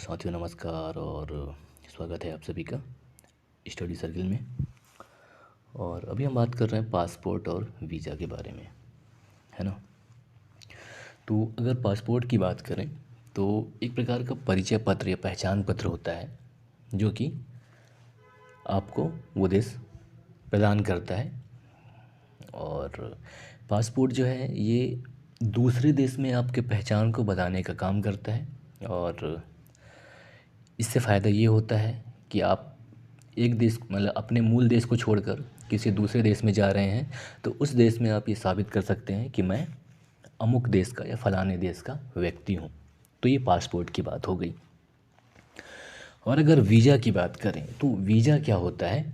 साथियों नमस्कार और स्वागत है आप सभी का स्टडी सर्किल में। और अभी हम बात कर रहे हैं पासपोर्ट और वीज़ा के बारे में, है ना। तो अगर पासपोर्ट की बात करें तो एक प्रकार का परिचय पत्र या पहचान पत्र होता है जो कि आपको वो देश प्रदान करता है। और पासपोर्ट जो है ये दूसरे देश में आपके पहचान को बताने का काम करता है। और इससे फ़ायदा ये होता है कि आप एक देश मतलब अपने मूल देश को छोड़कर किसी दूसरे देश में जा रहे हैं तो उस देश में आप ये साबित कर सकते हैं कि मैं अमुक देश का या फलाने देश का व्यक्ति हूँ। तो ये पासपोर्ट की बात हो गई। और अगर वीज़ा की बात करें तो वीज़ा क्या होता है,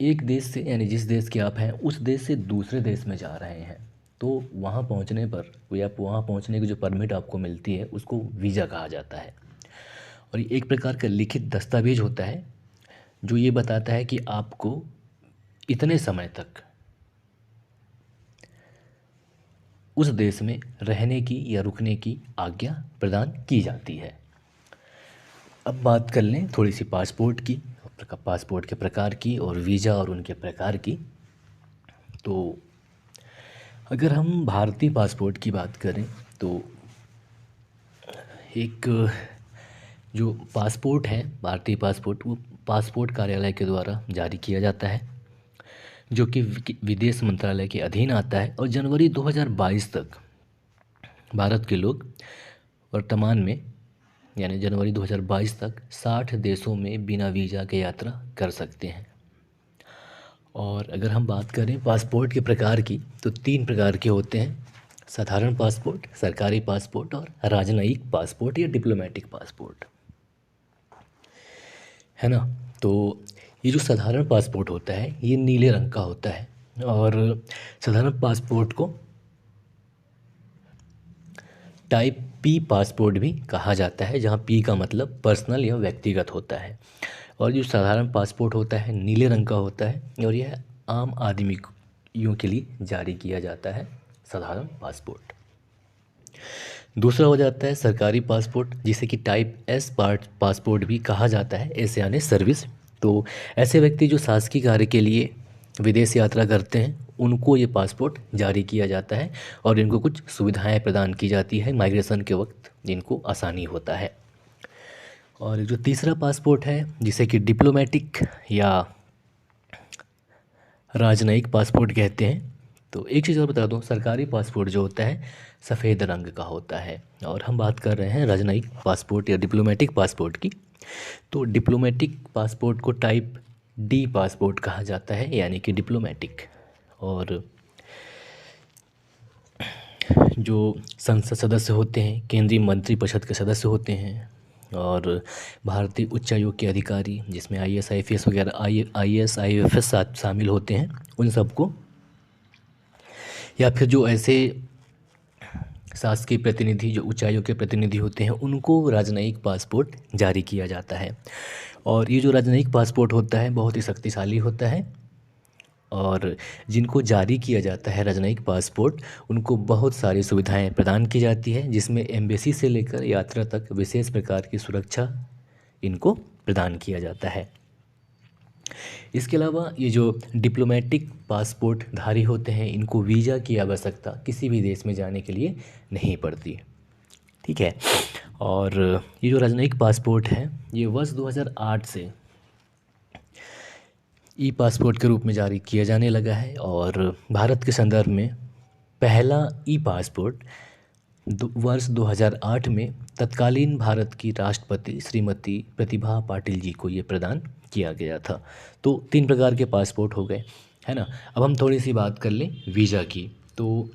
एक देश से यानी जिस देश के आप हैं उस देश से दूसरे देश में जा रहे हैं तो वहाँ पहुँचने पर या वहाँ पहुँचने की जो परमिट आपको मिलती है उसको वीज़ा कहा जाता है। और ये एक प्रकार का लिखित दस्तावेज होता है जो ये बताता है कि आपको इतने समय तक उस देश में रहने की या रुकने की आज्ञा प्रदान की जाती है। अब बात कर लें थोड़ी सी पासपोर्ट की, पासपोर्ट के प्रकार की और वीज़ा और उनके प्रकार की। तो अगर हम भारतीय पासपोर्ट की बात करें तो एक जो पासपोर्ट है भारतीय पासपोर्ट वो पासपोर्ट कार्यालय के द्वारा जारी किया जाता है जो कि विदेश मंत्रालय के अधीन आता है। और जनवरी 2022 तक भारत के लोग वर्तमान में यानी जनवरी 2022 तक 60 देशों में बिना वीज़ा के यात्रा कर सकते हैं। और अगर हम बात करें पासपोर्ट के प्रकार की तो 3 प्रकार के होते हैं, साधारण पासपोर्ट, सरकारी पासपोर्ट और राजनयिक पासपोर्ट या डिप्लोमेटिक पासपोर्ट, है ना। तो ये जो साधारण पासपोर्ट होता है ये नीले रंग का होता है। और साधारण पासपोर्ट को टाइप पी पासपोर्ट भी कहा जाता है जहाँ पी का मतलब पर्सनल या व्यक्तिगत होता है। और जो साधारण पासपोर्ट होता है नीले रंग का होता है और यह आम आदमियों के लिए जारी किया जाता है साधारण पासपोर्ट। दूसरा हो जाता है सरकारी पासपोर्ट जिसे कि टाइप एस पासपोर्ट भी कहा जाता है, एस यानी सर्विस। तो ऐसे व्यक्ति जो शासकीय कार्य के लिए विदेश यात्रा करते हैं उनको ये पासपोर्ट जारी किया जाता है और इनको कुछ सुविधाएं प्रदान की जाती है माइग्रेशन के वक्त जिनको आसानी होता है। और जो तीसरा पासपोर्ट है जिसे कि डिप्लोमेटिक या राजनयिक पासपोर्ट कहते हैं। तो एक चीज़ और बता दूं, सरकारी पासपोर्ट जो होता है सफ़ेद रंग का होता है। और हम बात कर रहे हैं राजनयिक पासपोर्ट या डिप्लोमेटिक पासपोर्ट की। तो डिप्लोमेटिक पासपोर्ट को टाइप डी पासपोर्ट कहा जाता है यानी कि डिप्लोमेटिक। और जो संसद सदस्य होते हैं, केंद्रीय मंत्रिपरिषद के सदस्य होते हैं और भारतीय उच्चायोग के अधिकारी जिसमें आईएएस आईपीएस वगैरह आईएएस आईएफएस शामिल होते हैं उन सबको, या फिर जो ऐसे शासकीय प्रतिनिधि जो उच्चायोग के प्रतिनिधि होते हैं उनको राजनयिक पासपोर्ट जारी किया जाता है। और ये जो राजनयिक पासपोर्ट होता है बहुत ही शक्तिशाली होता है और जिनको जारी किया जाता है राजनयिक पासपोर्ट उनको बहुत सारी सुविधाएं प्रदान की जाती है जिसमें एम्बेसी से लेकर यात्रा तक विशेष प्रकार की सुरक्षा इनको प्रदान किया जाता है। इसके अलावा ये जो डिप्लोमेटिक पासपोर्ट धारी होते हैं इनको वीज़ा की आवश्यकता किसी भी देश में जाने के लिए नहीं पड़ती, ठीक है। और ये जो राजनयिक पासपोर्ट है ये वर्ष 2008 से ई पासपोर्ट के रूप में जारी किया जाने लगा है। और भारत के संदर्भ में पहला ई पासपोर्ट वर्ष 2008 में तत्कालीन भारत की राष्ट्रपति श्रीमती प्रतिभा पाटिल जी को ये प्रदान किया गया था। तो 3 प्रकार के पासपोर्ट हो गए, है ना। अब हम थोड़ी सी बात कर लें वीज़ा की। तो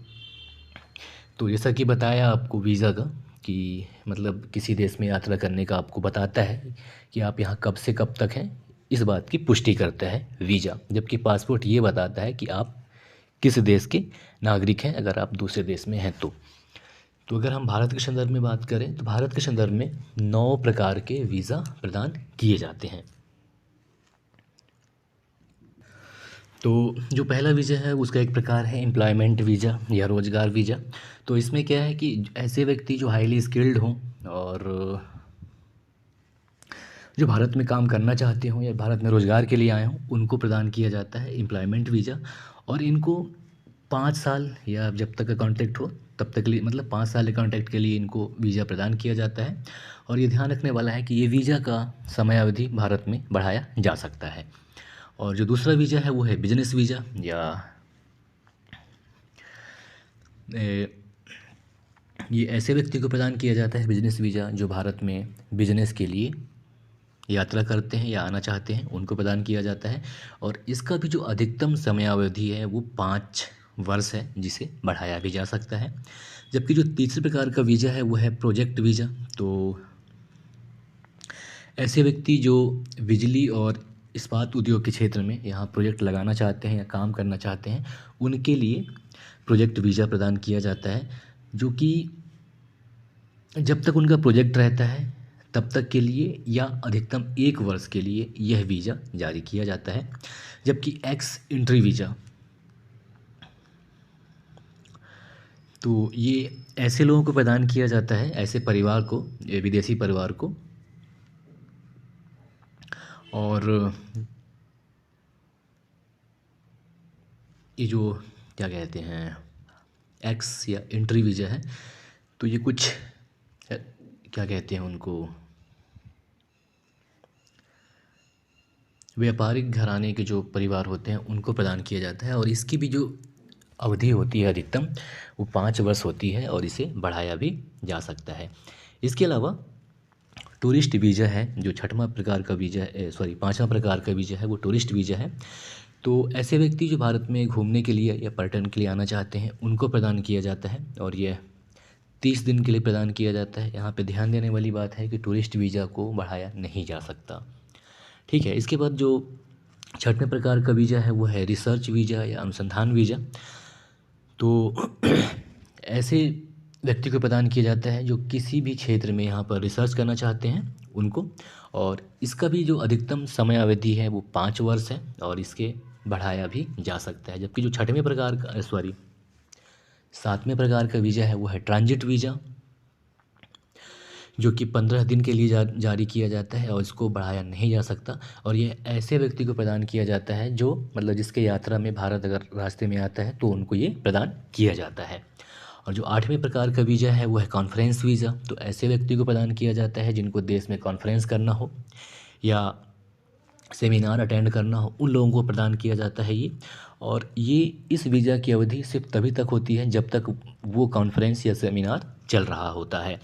जैसा कि बताया आपको वीज़ा का कि मतलब किसी देश में यात्रा करने का आपको बताता है कि आप यहाँ कब से कब तक हैं, इस बात की पुष्टि करता है वीज़ा। जबकि पासपोर्ट ये बताता है कि आप किस देश के नागरिक हैं अगर आप दूसरे देश में हैं तो अगर हम भारत के संदर्भ में बात करें तो भारत के संदर्भ में 9 प्रकार के वीज़ा प्रदान किए जाते हैं। तो जो पहला वीज़ा है उसका एक प्रकार है एम्प्लॉयमेंट वीज़ा या रोज़गार वीज़ा। तो इसमें क्या है कि ऐसे व्यक्ति जो हाईली स्किल्ड हों और जो भारत में काम करना चाहते हों या भारत में रोज़गार के लिए आए हों, उनको प्रदान किया जाता है एम्प्लॉयमेंट वीज़ा। और इनको 5 साल या जब तक का कॉन्ट्रैक्ट हो तब तक के लिए, मतलब 5 साल के कॉन्ट्रैक्ट के लिए इनको वीज़ा प्रदान किया जाता है। और ये ध्यान रखने वाला है कि ये वीज़ा का समयावधि भारत में बढ़ाया जा सकता है। और जो दूसरा वीज़ा है वो है बिजनेस वीज़ा या ये ऐसे व्यक्ति को प्रदान किया जाता है बिजनेस वीज़ा जो भारत में बिजनेस के लिए यात्रा करते हैं या आना चाहते हैं, उनको प्रदान किया जाता है। और इसका भी जो अधिकतम समयावधि है वो 5 वर्ष है, जिसे बढ़ाया भी जा सकता है। जबकि जो तीसरे प्रकार का वीज़ा है वो है प्रोजेक्ट वीज़ा। तो ऐसे व्यक्ति जो बिजली और इस्पात उद्योग के क्षेत्र में यहाँ प्रोजेक्ट लगाना चाहते हैं या काम करना चाहते हैं, उनके लिए प्रोजेक्ट वीज़ा प्रदान किया जाता है, जो कि जब तक उनका प्रोजेक्ट रहता है तब तक के लिए या अधिकतम 1 वर्ष के लिए यह वीज़ा जारी किया जाता है। जबकि एक्स इंट्री वीज़ा, तो ये ऐसे लोगों को प्रदान किया जाता है, ऐसे परिवार को, विदेशी परिवार को। और ये जो क्या कहते हैं एक्स या इंट्री वीज़ा है, तो ये कुछ क्या कहते हैं उनको, व्यापारिक घराने के जो परिवार होते हैं उनको प्रदान किया जाता है। और इसकी भी जो अवधि होती है अधिकतम वो 5 वर्ष होती है और इसे बढ़ाया भी जा सकता है। इसके अलावा टूरिस्ट वीज़ा है, जो छठवां प्रकार का वीज़ा है, सॉरी 5वां प्रकार का वीज़ा है, वो टूरिस्ट वीज़ा है। तो ऐसे व्यक्ति जो भारत में घूमने के लिए या पर्यटन के लिए आना चाहते हैं उनको प्रदान किया जाता है और यह 30 दिन के लिए प्रदान किया जाता है। यहाँ पे ध्यान देने वाली बात है कि टूरिस्ट वीज़ा को बढ़ाया नहीं जा सकता। ठीक है। इसके बाद जो छठवें प्रकार का वीज़ा है वो है रिसर्च वीज़ा या अनुसंधान वीज़ा। तो ऐसे व्यक्ति को प्रदान किया जाता है जो किसी भी क्षेत्र में यहाँ पर रिसर्च करना चाहते हैं उनको। और इसका भी जो अधिकतम समयावधि है वो 5 वर्ष है और इसके बढ़ाया भी जा सकता है। जबकि जो छठवें प्रकार का, सॉरी 7वें प्रकार का वीज़ा है वो है ट्रांजिट वीज़ा, जो कि 15 दिन के लिए जारी किया जाता है और इसको बढ़ाया नहीं जा सकता। और ये ऐसे व्यक्ति को प्रदान किया जाता है जो, मतलब जिसके यात्रा में भारत अगर रास्ते में आता है तो उनको ये प्रदान किया जाता है। और जो 8वें प्रकार का वीज़ा है वो है कॉन्फ्रेंस वीज़ा। तो ऐसे व्यक्ति को प्रदान किया जाता है जिनको देश में कॉन्फ्रेंस करना हो या सेमिनार अटेंड करना हो, उन लोगों को प्रदान किया जाता है ये। और ये इस वीज़ा की अवधि सिर्फ तभी तक होती है जब तक वो कॉन्फ्रेंस या सेमिनार चल रहा होता है।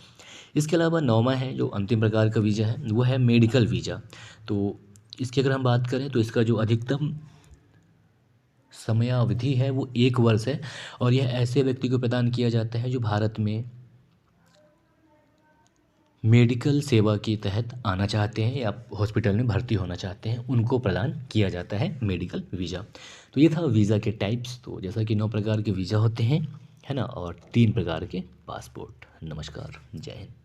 इसके अलावा 9वां है जो अंतिम प्रकार का वीज़ा है वो है मेडिकल वीज़ा। तो इसकी अगर हम बात करें तो इसका जो अधिकतम समयावधि है वो 1 वर्ष है और यह ऐसे व्यक्ति को प्रदान किया जाता है जो भारत में मेडिकल सेवा के तहत आना चाहते हैं या हॉस्पिटल में भर्ती होना चाहते हैं, उनको प्रदान किया जाता है मेडिकल वीज़ा। तो ये था वीज़ा के टाइप्स। तो जैसा कि 9 प्रकार के वीज़ा होते हैं, है ना, और 3 प्रकार के पासपोर्ट। नमस्कार, जय हिंद।